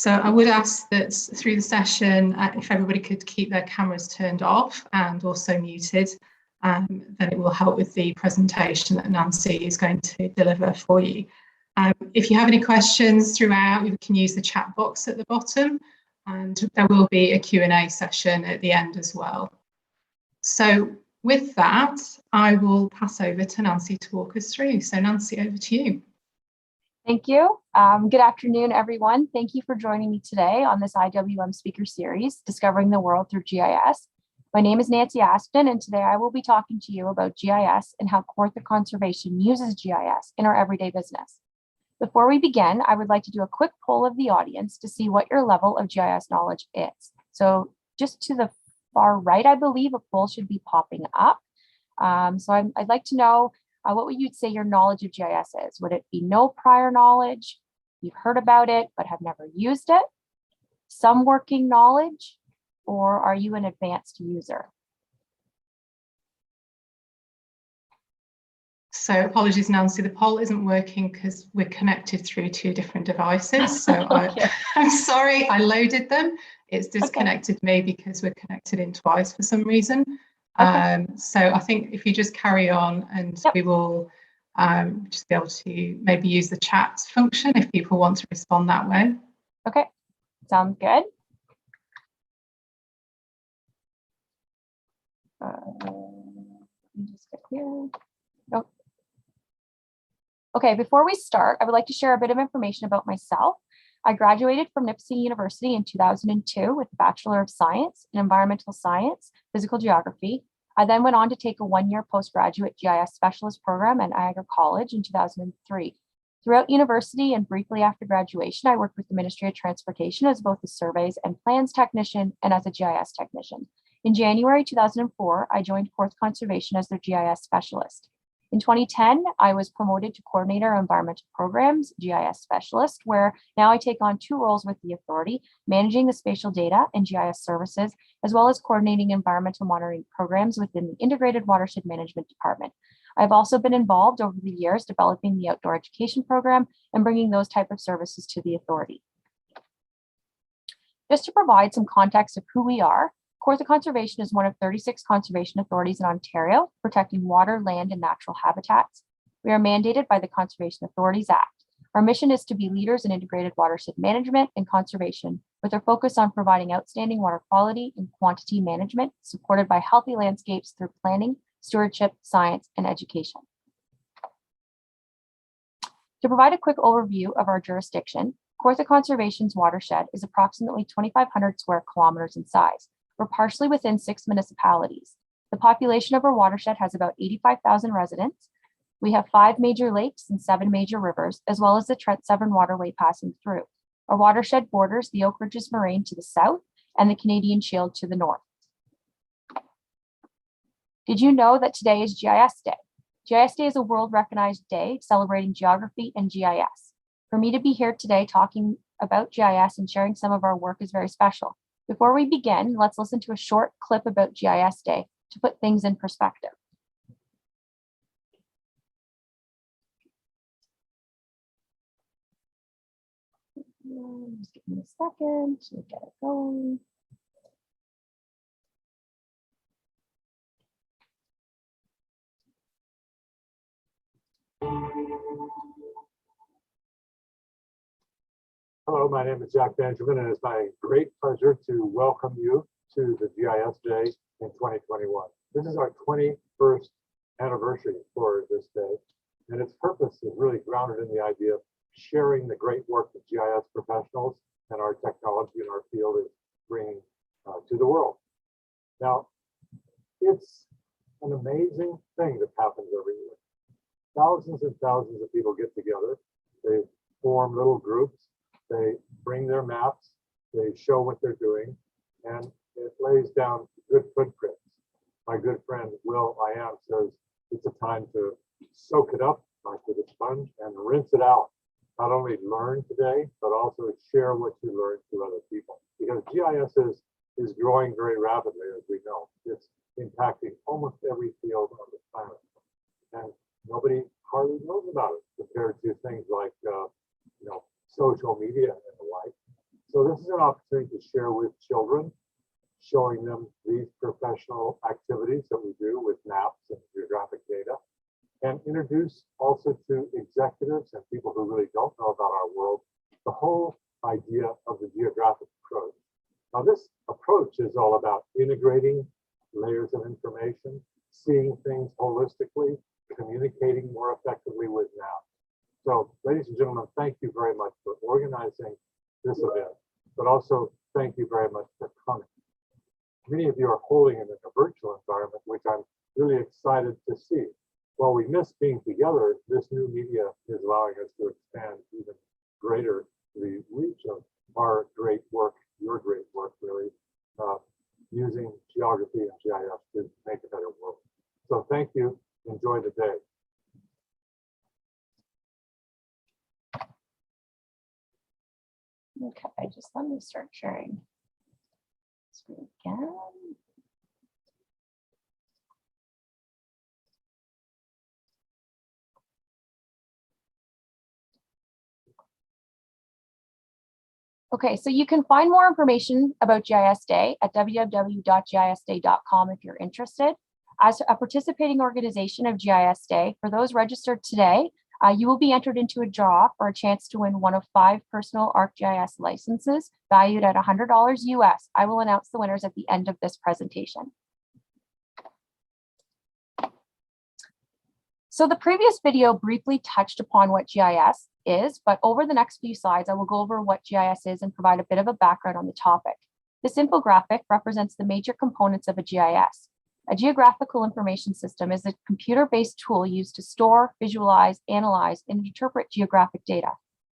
So I would ask that through the session, if everybody could keep their cameras turned off and also muted, then it will help with the presentation that Nancy is going to deliver for you. If you have any questions throughout, you can use the chat box at the bottom, and there will be a Q&A session at the end as well. So with that, I will pass over to Nancy to walk us through. So Nancy, over to you. Thank you. Good afternoon, everyone. Thank you for joining me today on this IWM speaker series, Discovering the World Through GIS. My name is Nancy Aspden, and today I will be talking to you about GIS and how Kawartha Conservation uses GIS in our everyday business. Before we begin, I would like to do a quick poll of the audience to see what your level of GIS knowledge is. So just to the far right, I believe a poll should be popping up. I'd like to know what would you say your knowledge of GIS is? Would it be no prior knowledge? You've heard about it, but have never used it? Some working knowledge? Or are you an advanced user? So apologies, Nancy, the poll isn't working because we're connected through two different devices. So okay. I'm sorry, I loaded them. It's disconnected me because we're connected in twice for some reason. Okay. So I think if you just carry on and we will just be able to maybe use the chat function if people want to respond that way. Okay, sounds good. Let me just get here. Oh. Okay, before we start, I would like to share a bit of information about myself. I graduated from Nipissing University in 2002 with a Bachelor of Science in Environmental Science, Physical Geography. I then went on to take a one-year postgraduate GIS specialist program at Niagara College in 2003. Throughout university and briefly after graduation, I worked with the Ministry of Transportation as both a surveys and plans technician and as a GIS technician. In January 2004, I joined Kawartha Conservation as their GIS specialist. In 2010, I was promoted to Coordinator of Environmental Programs, GIS Specialist, where now I take on two roles with the authority, managing the spatial data and GIS services, as well as coordinating environmental monitoring programs within the Integrated Watershed Management Department. I've also been involved over the years developing the outdoor education program and bringing those type of services to the authority. Just to provide some context of who we are, Kawartha Conservation is one of 36 conservation authorities in Ontario, protecting water, land, and natural habitats. We are mandated by the Conservation Authorities Act. Our mission is to be leaders in integrated watershed management and conservation, with our focus on providing outstanding water quality and quantity management, supported by healthy landscapes through planning, stewardship, science, and education. To provide a quick overview of our jurisdiction, Kawartha Conservation's watershed is approximately 2,500 square kilometers in size. We're partially within 6 municipalities. The population of our watershed has about 85,000 residents. We have 5 major lakes and 7 major rivers, as well as the Trent Severn waterway passing through. Our watershed borders the Oak Ridges Moraine to the south and the Canadian Shield to the north. Did you know that today is GIS Day? GIS Day is a world-recognized day celebrating geography and GIS. For me to be here today talking about GIS and sharing some of our work is very special. Before we begin, let's listen to a short clip about GIS Day to put things in perspective. Just give me a second to get it going. Hello, my name is Jack Benjamin, and it's my great pleasure to welcome you to the GIS Day in 2021. This is our 21st anniversary for this day, and its purpose is really grounded in the idea of sharing the great work that GIS professionals and our technology in our field is bringing to the world. Now, it's an amazing thing that happens every year. Thousands and thousands of people get together. They form little groups. They bring their maps, they show what they're doing, and it lays down good footprints. My good friend, Will I Am, says it's a time to soak it up like with a sponge and rinse it out. Not only learn today, but also share what you learned to other people. Because GIS is growing very rapidly, as we know. It's impacting almost every field on the planet. And nobody hardly knows about it compared to things like social media and the like. So So this is an opportunity to share with children, showing them these professional activities that we do with maps and geographic data, and introduce also to executives and people who really don't know about our world, the whole idea of the geographic approach. Now, this approach is all about integrating layers of information, seeing things holistically, communicating more effectively with maps. So, ladies and gentlemen, thank you very much for organizing this event, but also thank you very much for coming. Many of you are holding it in a virtual environment, which I'm really excited to see. While we miss being together, this new media is allowing us to expand even greater the reach of our great work, your great work, really, using geography and GIS to make a better world. So thank you. Enjoy the day. Okay, just let me start sharing screen again. Okay, so you can find more information about GIS Day at www.gisday.com if you're interested. As a participating organization of GIS Day, for those registered today, you will be entered into a draw for a chance to win one of 5 personal ArcGIS licenses valued at $100 US. I will announce the winners at the end of this presentation. So the previous video briefly touched upon what GIS is, but over the next few slides, I will go over what GIS is and provide a bit of a background on the topic. This infographic represents the major components of a GIS. A geographical information system is a computer-based tool used to store, visualize, analyze, and interpret geographic data.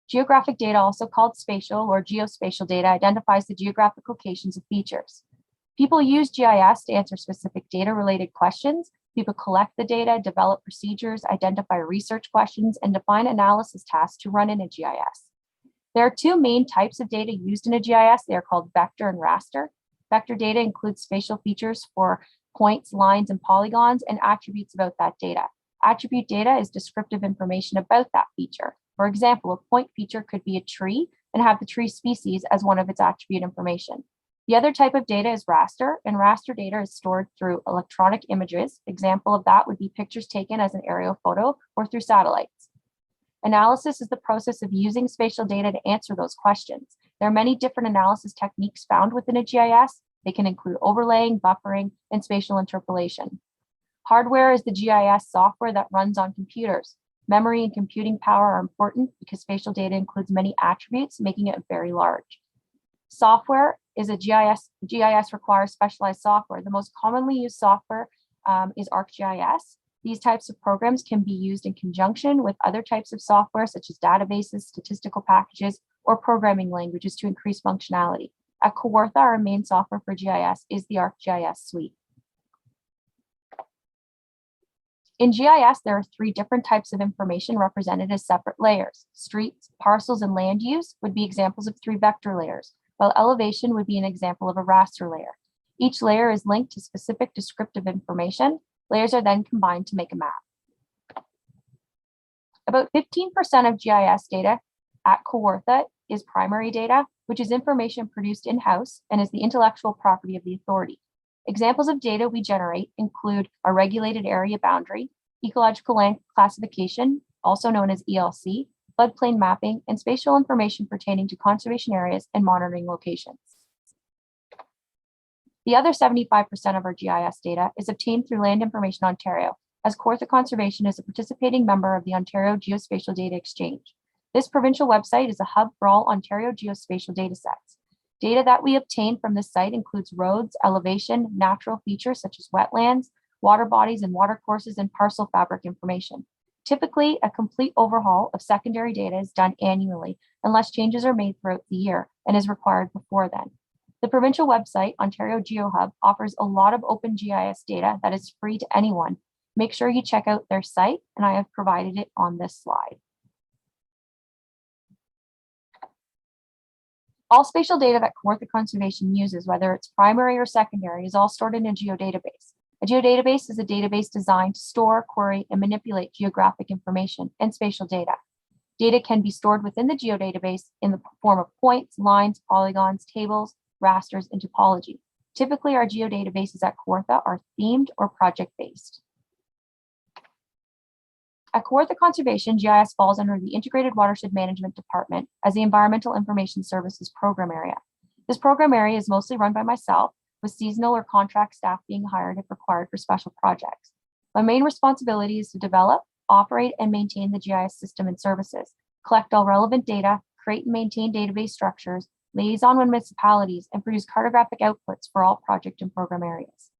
Geographic data, also called spatial or geospatial data, identifies the geographic locations of features. People use GIS to answer specific data-related questions. People collect the data, develop procedures, identify research questions, and define analysis tasks to run in a GIS. There are 2 main types of data used in a GIS. They are called vector and raster. Vector data includes spatial features for points, lines, and polygons, and attributes about that data. Attribute data is descriptive information about that feature. For example, a point feature could be a tree and have the tree species as one of its attribute information. The other type of data is raster, and raster data is stored through electronic images. Example of that would be pictures taken as an aerial photo or through satellites. Analysis is the process of using spatial data to answer those questions. There are many different analysis techniques found within a GIS. They can include overlaying, buffering, and spatial interpolation. Hardware is the GIS software that runs on computers. Memory and computing power are important because spatial data includes many attributes, making it very large. Software is a GIS requires specialized software. The most commonly used software is ArcGIS. These types of programs can be used in conjunction with other types of software, such as databases, statistical packages, or programming languages to increase functionality. At Kawartha, our main software for GIS is the ArcGIS suite. In GIS, there are 3 different types of information represented as separate layers. Streets, parcels, and land use would be examples of 3 vector layers, while elevation would be an example of a raster layer. Each layer is linked to specific descriptive information. Layers are then combined to make a map. About 15% of GIS data at Kawartha is primary data, which is information produced in-house and is the intellectual property of the authority. Examples of data we generate include a regulated area boundary, ecological land classification, also known as ELC, floodplain mapping, and spatial information pertaining to conservation areas and monitoring locations. The other 75% of our GIS data is obtained through Land Information Ontario, as Kawartha Conservation is a participating member of the Ontario Geospatial Data Exchange. This provincial website is a hub for all Ontario geospatial data sets. Data that we obtain from this site includes roads, elevation, natural features such as wetlands, water bodies and watercourses, and parcel fabric information. Typically, a complete overhaul of secondary data is done annually unless changes are made throughout the year and is required before then. The provincial website, Ontario GeoHub, offers a lot of open GIS data that is free to anyone. Make sure you check out their site, and I have provided it on this slide. All spatial data that Kawartha Conservation uses, whether it's primary or secondary, is all stored in a geodatabase. A geodatabase is a database designed to store, query, and manipulate geographic information and spatial data. Data can be stored within the geodatabase in the form of points, lines, polygons, tables, rasters, and topology. Typically, our geodatabases at Kawartha are themed or project-based. At Kawartha Conservation, GIS falls under the Integrated Watershed Management Department as the Environmental Information Services program area. This program area is mostly run by myself, with seasonal or contract staff being hired if required for special projects. My main responsibility is to develop, operate, and maintain the GIS system and services, collect all relevant data, create and maintain database structures, liaison with municipalities, and produce cartographic outputs for all project and program areas.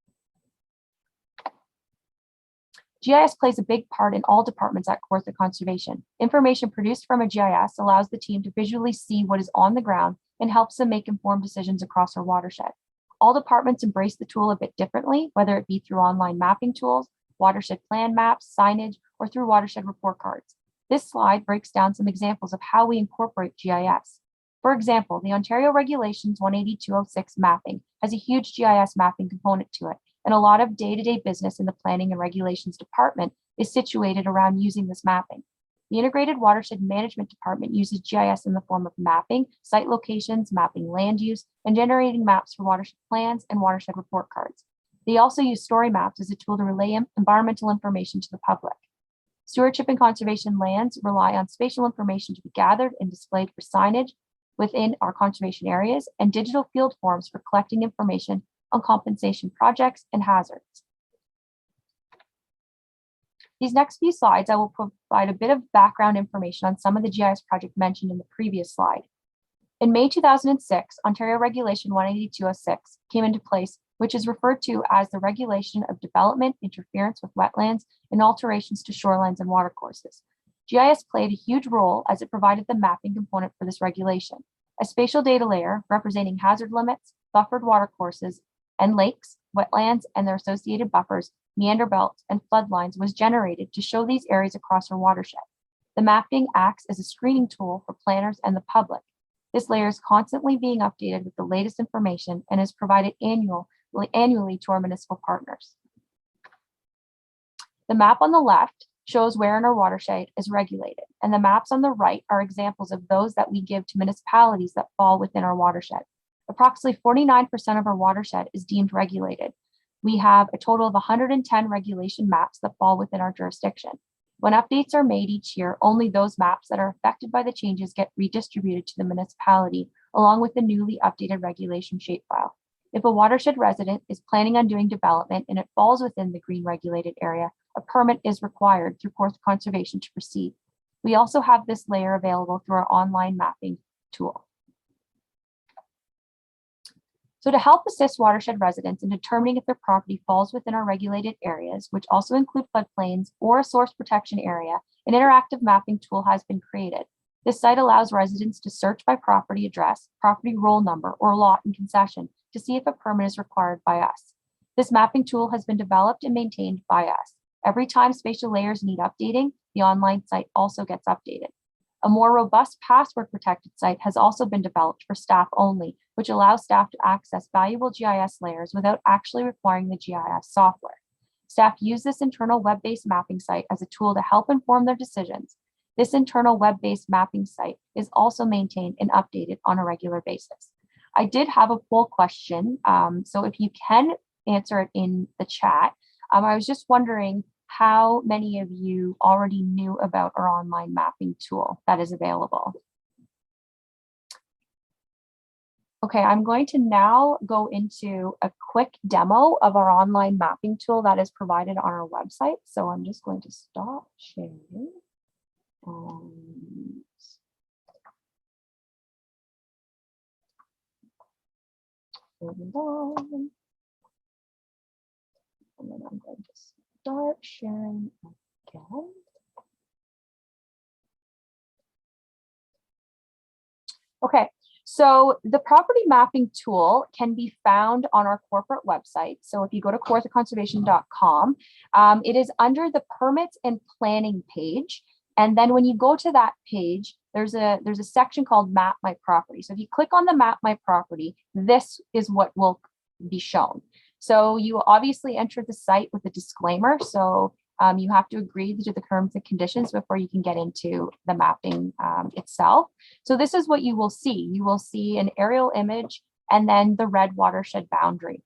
GIS plays a big part in all departments at Kawartha Conservation. Information produced from a GIS allows the team to visually see what is on the ground and helps them make informed decisions across our watershed. All departments embrace the tool a bit differently, whether it be through online mapping tools, watershed plan maps, signage, or through watershed report cards. This slide breaks down some examples of how we incorporate GIS. For example, the Ontario Regulations 18206 mapping has a huge GIS mapping component to it, and a lot of day-to-day business in the Planning and Regulations Department is situated around using this mapping. The Integrated Watershed Management Department uses GIS in the form of mapping site locations, mapping land use, and generating maps for watershed plans and watershed report cards. They also use story maps as a tool to relay environmental information to the public. Stewardship and conservation lands rely on spatial information to be gathered and displayed for signage within our conservation areas, and digital field forms for collecting information on compensation projects and hazards. These next few slides, I will provide a bit of background information on some of the GIS project mentioned in the previous slide. In May 2006, Ontario Regulation 18206 came into place, which is referred to as the Regulation of Development, Interference with Wetlands, and Alterations to Shorelines and Watercourses. GIS played a huge role as it provided the mapping component for this regulation. A spatial data layer representing hazard limits, buffered watercourses, and lakes, wetlands, and their associated buffers, meander belts, and floodlines was generated to show these areas across our watershed. The mapping acts as a screening tool for planners and the public. This layer is constantly being updated with the latest information and is provided annually to our municipal partners. The map on the left shows where in our watershed is regulated, and the maps on the right are examples of those that we give to municipalities that fall within our watershed. Approximately 49% of our watershed is deemed regulated. We have a total of 110 regulation maps that fall within our jurisdiction. When updates are made each year, only those maps that are affected by the changes get redistributed to the municipality, along with the newly updated regulation shapefile. If a watershed resident is planning on doing development and it falls within the green regulated area, a permit is required through Kawartha Conservation to proceed. We also have this layer available through our online mapping tool. So to help assist watershed residents in determining if their property falls within our regulated areas, which also include floodplains or a source protection area, an interactive mapping tool has been created. This site allows residents to search by property address, property roll number, or lot in concession to see if a permit is required by us. This mapping tool has been developed and maintained by us. Every time spatial layers need updating, the online site also gets updated. A more robust password protected site has also been developed for staff only, which allows staff to access valuable GIS layers without actually requiring the GIS software. Staff use this internal web-based mapping site as a tool to help inform their decisions. This internal web-based mapping site is also maintained and updated on a regular basis. I did have a poll question, so if you can answer it in the chat. I was just wondering how many of you already knew about our online mapping tool that is available. Okay, I'm going to now go into a quick demo of our online mapping tool that is provided on our website. So I'm just going to stop sharing. And then I'm going to start sharing again. Okay, so the property mapping tool can be found on our corporate website. So if you go to kawarthaconservation.com, it is under the permits and planning page. And then when you go to that page, there's a section called Map My Property. So if you click on the Map My Property, this is what will be shown. So you obviously enter the site with a disclaimer. So You have to agree to the terms and conditions before you can get into the mapping itself. So this is what you will see. You will see an aerial image and then the red watershed boundary.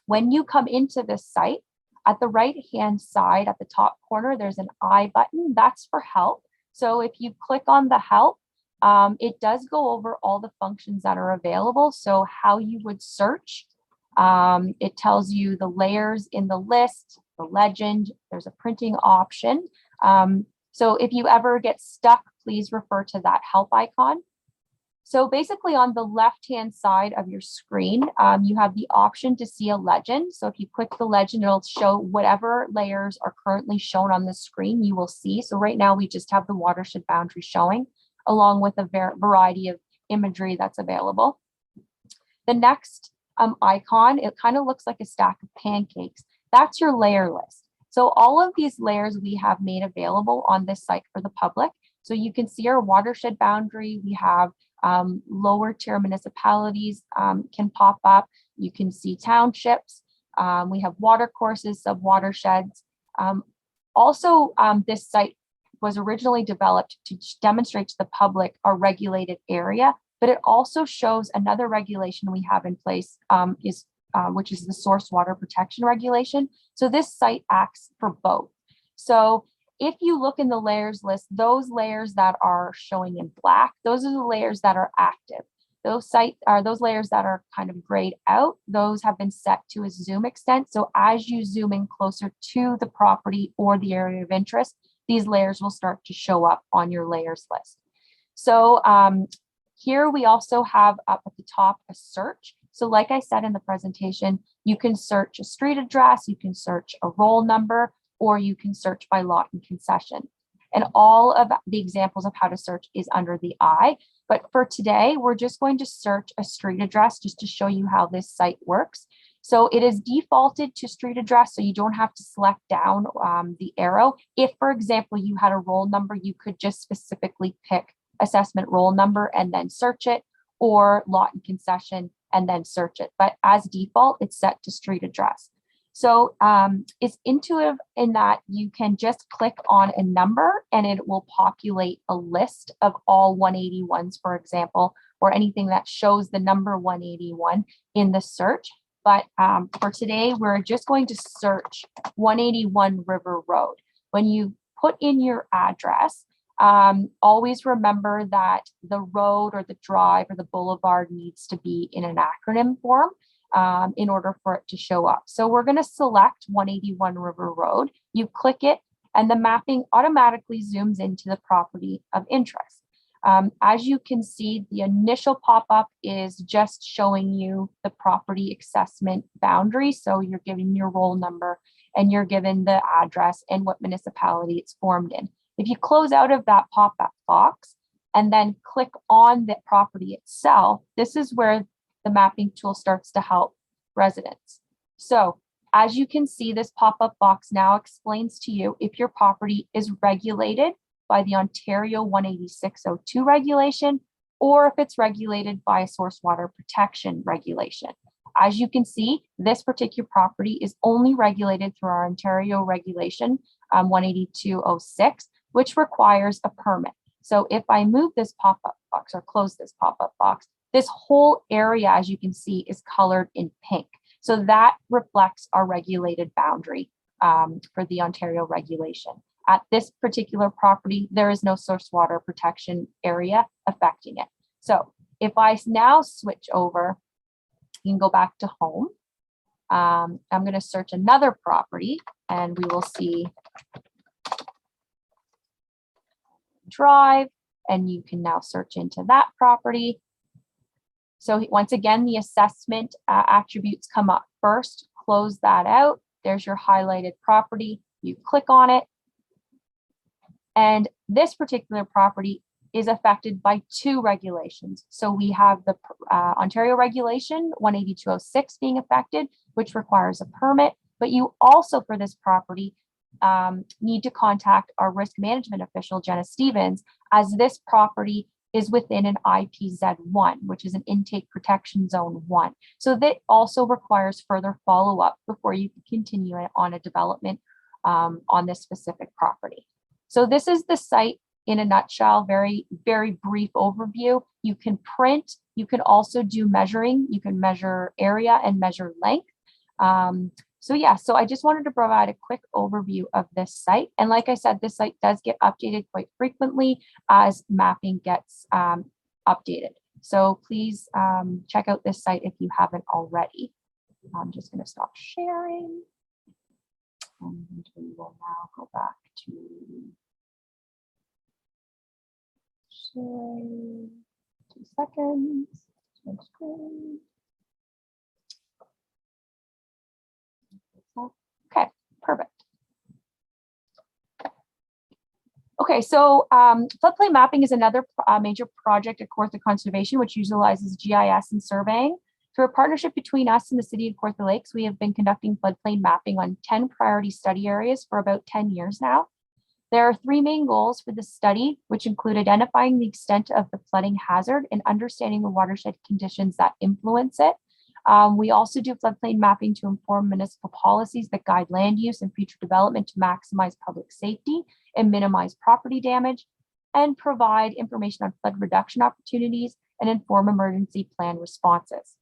When you come into this site, at the right-hand side at the top corner, there's an I button. That's for help. So if you click on the help, it does go over all the functions that are available. So how you would search. It tells you the layers in the list, the legend, there's a printing option. So if you ever get stuck, please refer to that help icon. So basically on the left-hand side of your screen, you have the option to see a legend. So if you click the legend, it'll show whatever layers are currently shown on the screen you will see. So right now we just have the watershed boundary showing, along with a variety of imagery that's available. The next icon, it kind of looks like a stack of pancakes. That's your layer list. So all of these layers we have made available on this site for the public. So you can see our watershed boundary. We have lower tier municipalities can pop up. You can see townships. We have water courses, sub-watersheds. Also, this site was originally developed to demonstrate to the public a regulated area, but it also shows another regulation we have in place, which is the source water protection regulation. So this site acts for both. So if you look in the layers list, those layers that are showing in black, those are the layers that are active. Those layers that are kind of grayed out, those have been set to a zoom extent. So as you zoom in closer to the property or the area of interest, these layers will start to show up on your layers list. So here we also have up at the top a search. So like I said in the presentation, you can search a street address, you can search a roll number, or you can search by lot and concession. And all of the examples of how to search is under the I. But for today, we're just going to search a street address just to show you how this site works. So it is defaulted to street address, so you don't have to select down the arrow. If, for example, you had a roll number, you could just specifically pick assessment roll number and then search it, or lot and concession and then search it. But as default, it's set to street address. So it's intuitive in that you can just click on a number and it will populate a list of all 181s, for example, or anything that shows the number 181 in the search. But for today, we're just going to search 181 River Road. When you put in your address, always remember that the road or the drive or the boulevard needs to be in an acronym form in order for it to show up. So we're going to select 181 River Road. You click it and the mapping automatically zooms into the property of interest. As you can see, the initial pop-up is just showing you the property assessment boundary. So you're given your roll number and you're given the address and what municipality it's formed in. If you close out of that pop-up box and then click on the property itself, this is where the mapping tool starts to help residents. So as you can see, this pop-up box now explains to you if your property is regulated by the Ontario 18602 regulation, or if it's regulated by a source water protection regulation. As you can see, this particular property is only regulated through our Ontario regulation 18206, which requires a permit. So if I move this pop-up box or close this pop-up box, this whole area, as you can see, is colored in pink. So that reflects our regulated boundary for the Ontario regulation. At this particular property, there is no source water protection area affecting it. So if I now switch over, you can go back to home. I'm going to search another property and we will see drive, and you can now search into that property. So once again, the assessment attributes come up first. Close that out. There's your highlighted property. You click on it. And this particular property is affected by two regulations. So we have the Ontario regulation 18206 being affected, which requires a permit. But you also, for this property, need to contact our risk management official, Jenna Stevens, as this property is within an IPZ1, which is an intake protection zone 1. So that also requires further follow-up before you can continue on a development on this specific property. So this is the site in a nutshell, very, very brief overview. You can print, you can also do measuring, you can measure area and measure length. So yeah, so I just wanted to provide a quick overview of this site. And like I said, this site does get updated quite frequently as mapping gets updated. So please check out this site if you haven't already. I'm just going to stop sharing. And we will now go back to sharing. 2 seconds. Screen. Okay, perfect. Okay, so floodplain mapping is another major project at Kawartha Conservation, which utilizes GIS and surveying. Through a partnership between us and the City of Kawartha Lakes, we have been conducting floodplain mapping on 10 priority study areas for about 10 years now. There are 3 main goals for the study, which include identifying the extent of the flooding hazard and understanding the watershed conditions that influence it. We also do floodplain mapping to inform municipal policies that guide land use and future development to maximize public safety and minimize property damage, and provide information on flood reduction opportunities and inform emergency plan responses.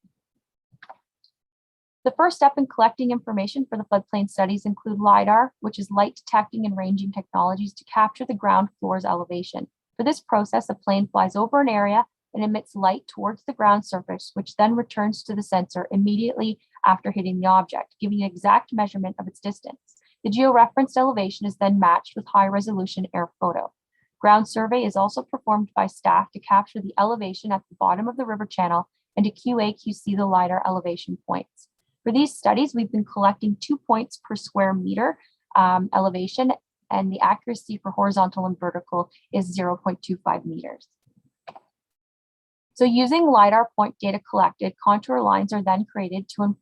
The first step in collecting information for the floodplain studies include LiDAR, which is light detecting and ranging technologies to capture the ground floor's elevation. For this process, a plane flies over an area and emits light towards the ground surface, which then returns to the sensor immediately after hitting the object, giving an exact measurement of its distance. The georeferenced elevation is then matched with high-resolution air photo. Ground survey is also performed by staff to capture the elevation at the bottom of the river channel and to QA/QC the LiDAR elevation points. For these studies, we've been collecting 2 points per square meter elevation, and the accuracy for horizontal and vertical is 0.25 meters. So using LiDAR point data collected, contour lines are then created to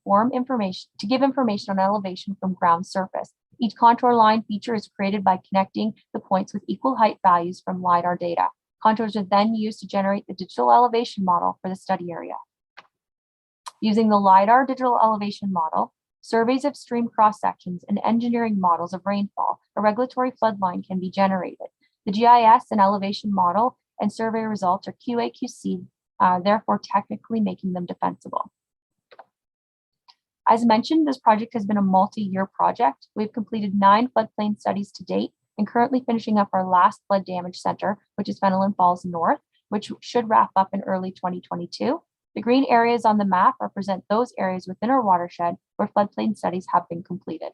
give information on elevation from ground surface. Each contour line feature is created by connecting the points with equal height values from LiDAR data. Contours are then used to generate the digital elevation model for the study area. Using the LiDAR digital elevation model, surveys of stream cross sections, and engineering models of rainfall, a regulatory flood line can be generated. The GIS and elevation model and survey results are QA/QC, therefore technically making them defensible. As mentioned, this project has been a multi-year project. We've completed 9 floodplain studies to date and currently finishing up our last flood damage center, which is Fenelon Falls North, which should wrap up in early 2022. The green areas on the map represent those areas within our watershed where floodplain studies have been completed.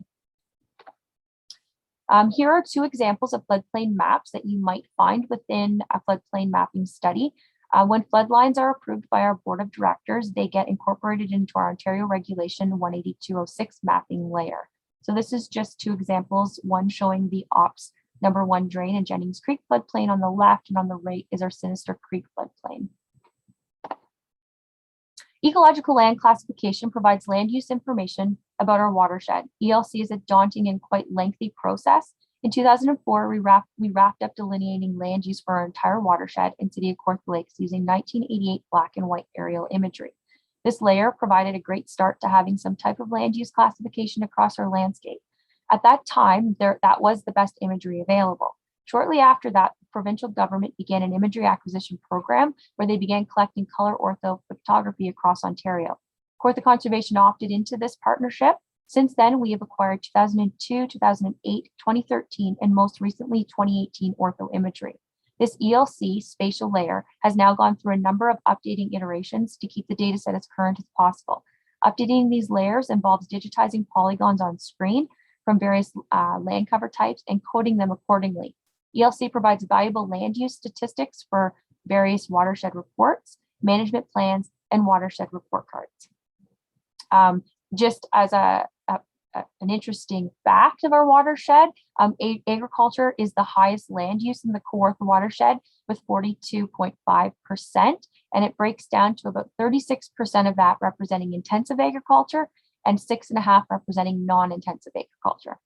Here are 2 examples of floodplain maps that you might find within a floodplain mapping study. When flood lines are approved by our board of directors, they get incorporated into our Ontario Regulation 18206 mapping layer. So this is just 2 examples, one showing the OPS #1 drain in Jennings Creek floodplain on the left, and on the right is our Sinister Creek floodplain. Ecological land classification provides land use information about our watershed. ELC is a daunting and quite lengthy process. In 2004, we wrapped up delineating land use for our entire watershed in City of Kawartha Lakes using 1988 black and white aerial imagery. This layer provided a great start to having some type of land use classification across our landscape. At that time, that was the best imagery available. Shortly after that, the provincial government began an imagery acquisition program where they began collecting color ortho photography across Ontario. Kawartha Conservation opted into this partnership. Since then, we have acquired 2002, 2008, 2013, and most recently 2018 ortho imagery. This ELC spatial layer has now gone through a number of updating iterations to keep the dataset as current as possible. Updating these layers involves digitizing polygons on screen from various land cover types and coding them accordingly. ELC provides valuable land use statistics for various watershed reports, management plans, and watershed report cards. Just as an interesting fact of our watershed, agriculture is the highest land use in the Kawartha watershed with 42.5%, and it breaks down to about 36% of that representing intensive agriculture and 6.5% representing non-intensive agriculture.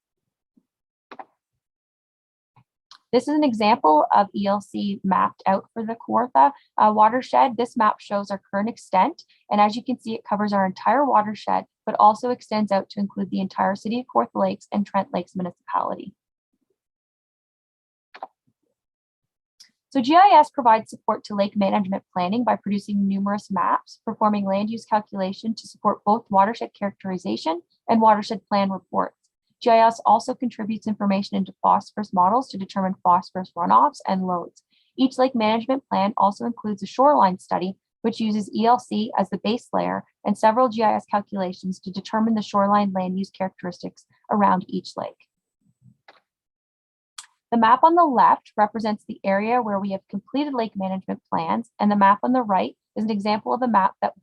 This is an example of ELC mapped out for the Kawartha watershed. This map shows our current extent, and as you can see, it covers our entire watershed, but also extends out to include the entire city of Kawartha Lakes and Trent Lakes municipality. So GIS provides support to lake management planning by producing numerous maps, performing land use calculation to support both watershed characterization and watershed plan reports. GIS also contributes information into phosphorus models to determine phosphorus runoffs and loads. Each lake management plan also includes a shoreline study, which uses ELC as the base layer and several GIS calculations to determine the shoreline land use characteristics around each lake. The map on the left represents the area where we have completed lake management plans, and the map on the right is an example of a map that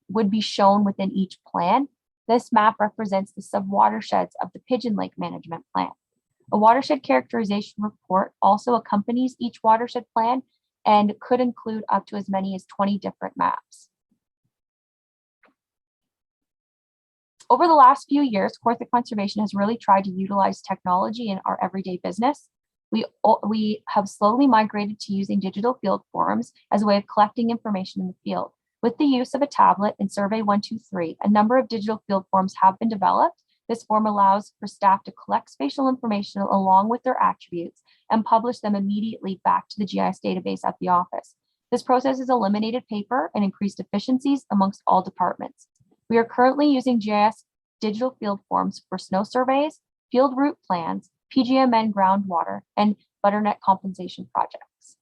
would be shown within each plan. This map represents the sub-watersheds of the Pigeon Lake Management Plan. A watershed characterization report also accompanies each watershed plan and could include up to as many as 20 different maps. Over the last few years, Kawartha Conservation has really tried to utilize technology in our everyday business. We have slowly migrated to using digital field forms as a way of collecting information in the field. With the use of a tablet in Survey 123, a number of digital field forms have been developed. This form allows for staff to collect spatial information along with their attributes and publish them immediately back to the GIS database at the office. This process has eliminated paper and increased efficiencies amongst all departments. We are currently using GIS digital field forms for snow surveys, field route plans, PGMN groundwater, and butternut compensation projects.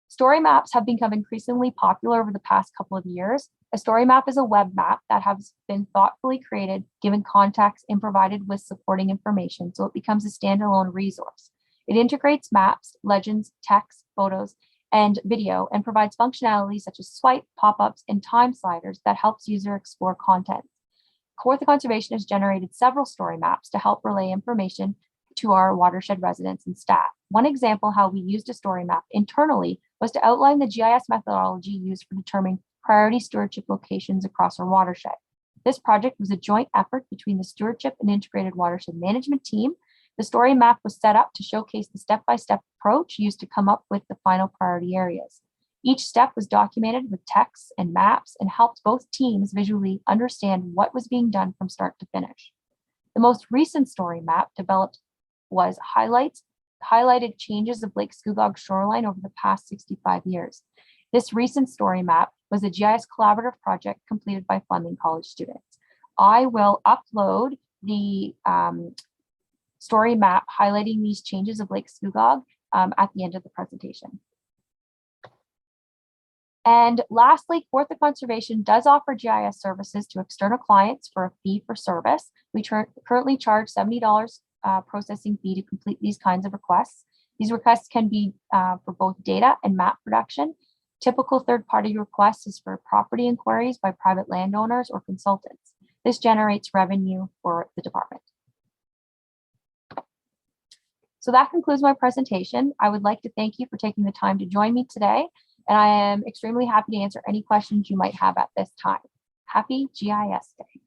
Story maps have become increasingly popular over the past couple of years. A story map is a web map that has been thoughtfully created, given context, and provided with supporting information, so it becomes a standalone resource. It integrates maps, legends, text, photos, and video, and provides functionality such as swipe, pop-ups, and time sliders that helps user explore content. Kawartha Conservation has generated several story maps to help relay information to our watershed residents and staff. One example how we used a story map internally was to outline the GIS methodology used for determining priority stewardship locations across our watershed. This project was a joint effort between the stewardship and integrated watershed management team. The story map was set up to showcase the step-by-step approach used to come up with the final priority areas. Each step was documented with text and maps and helped both teams visually understand what was being done from start to finish. The most recent story map developed was highlighted changes of Lake Scugog shoreline over the past 65 years. This recent story map was a GIS collaborative project completed by Fleming College students. I will upload the story map highlighting these changes of Lake Scugog at the end of the presentation. And lastly, Kawartha Conservation does offer GIS services to external clients for a fee for service. We currently charge $70 processing fee to complete these kinds of requests. These requests can be for both data and map production. Typical third-party requests is for property inquiries by private landowners or consultants. This generates revenue for the department. So that concludes my presentation. I would like to thank you for taking the time to join me today, and I am extremely happy to answer any questions you might have at this time. Happy GIS Day.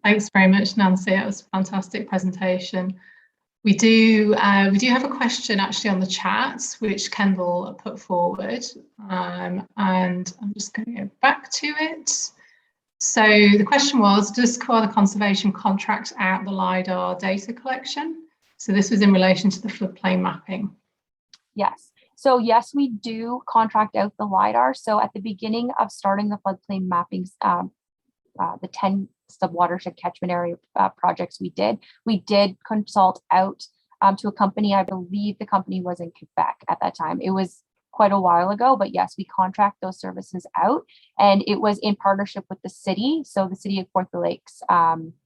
Thanks very much, Nancy. That was a fantastic presentation. We do have a question actually on the chat, which Kendall put forward, and I'm just going to go back to it. So the question was, does Kawartha Conservation contract out the LiDAR data collection? So this was in relation to the floodplain mapping. Yes. So yes, we do contract out the LiDAR. So at the beginning of starting the floodplain mappings, the 10 sub-watershed catchment area projects we did consult out to a company. I believe the company was in Quebec at that time. It was quite a while ago, but yes, we contract those services out, and it was in partnership with the city. So the city of Kawartha Lakes,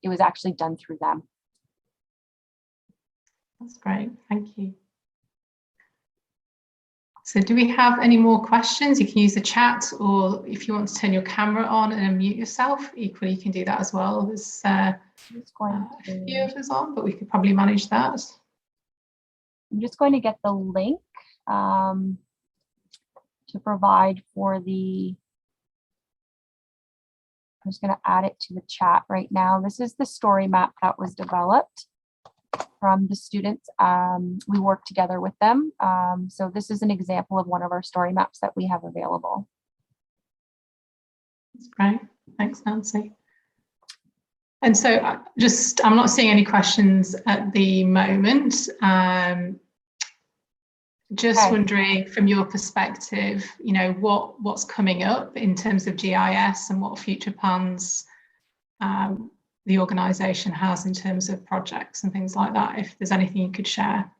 it was actually done through them. That's great, thank you. So do we have any more questions? You can use the chat, or if you want to turn your camera on and unmute yourself, equally you can do that as well. There's a few of us on, but we could probably manage that. I'm just going to get the link to provide for the I'm just going to add it to the chat right now. This is the story map that was developed from the students. We worked together with them. So this is an example of one of our story maps that we have available. That's great. Thanks, Nancy. And so I'm not seeing any questions at the moment. Just wondering from your perspective, you know, what's coming up in terms of GIS and what future plans the organisation has in terms of projects and things like that, if there's anything you could share.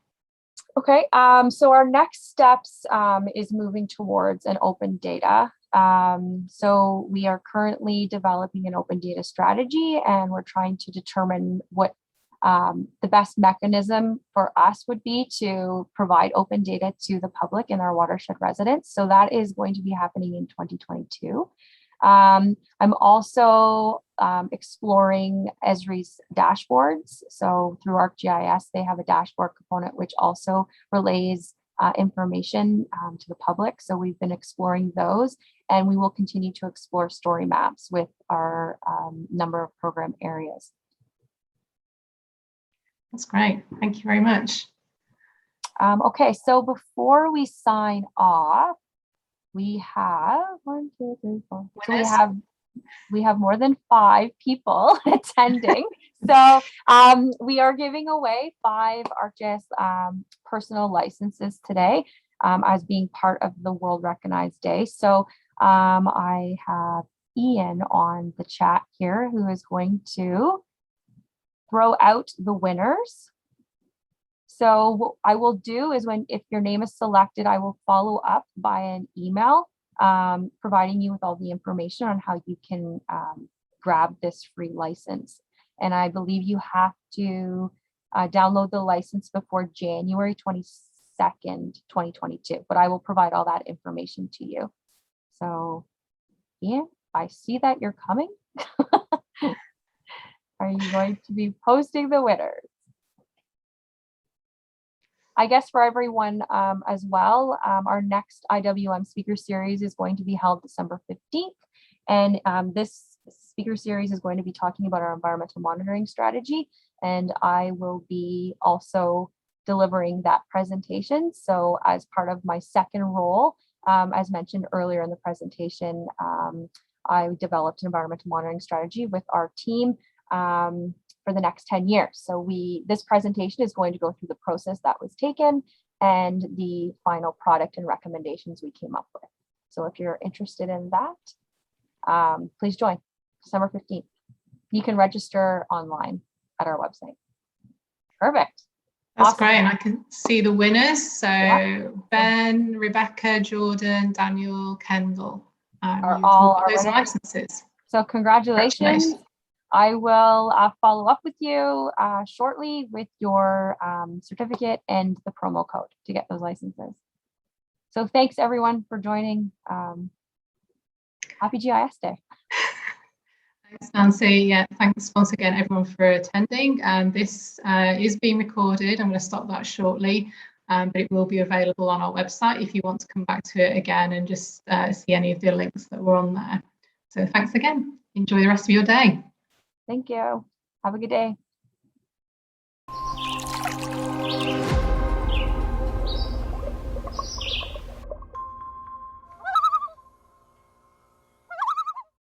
Okay, so our next steps is moving towards an open data. So we are currently developing an open data strategy, and we're trying to determine what the best mechanism for us would be to provide open data to the public and our watershed residents. So that is going to be happening in 2022. I'm also exploring Esri's dashboards. So through ArcGIS, they have a dashboard component which also relays information to the public. So we've been exploring those, and we will continue to explore story maps with our number of program areas. That's great. Thank you very much. Okay, so before we sign off, we have 1, 2, 3, 4. So we have more than 5 people attending. So we are giving away 5 ArcGIS personal licenses today as being part of the World Recognized Day. So I have Ian on the chat here who is going to throw out the winners. So what I will do is if your name is selected, I will follow up by an email providing you with all the information on how you can grab this free license. And I believe you have to download the license before January 22nd, 2022, but I will provide all that information to you. So Ian, I see that you're coming. Are you going to be posting the winners? I guess for everyone as well, our next IWM speaker series is going to be held December 15th. And this speaker series is going to be talking about our environmental monitoring strategy. And I will be also delivering that presentation. So as part of my second role, as mentioned earlier in the presentation, I developed an environmental monitoring strategy with our team for the next 10 years. So this presentation is going to go through the process that was taken and the final product and recommendations we came up with. So if you're interested in that, please join December 15th. You can register online at our website. Perfect. That's awesome. Great. And I can see the winners. So yeah. Ben, Rebecca, Jordan, Daniel, Kendall are all our those winners. licenses. So congratulations. I will follow up with you shortly with your certificate and the promo code to get those licenses. So thanks everyone for joining. Happy GIS Day. Thanks, Nancy. Yeah, thanks once again everyone for attending. This is being recorded. I'm going to stop that shortly, but it will be available on our website if you want to come back to it again and just see any of the links that were on there. So thanks again. Enjoy the rest of your day. Thank you. Have a good day.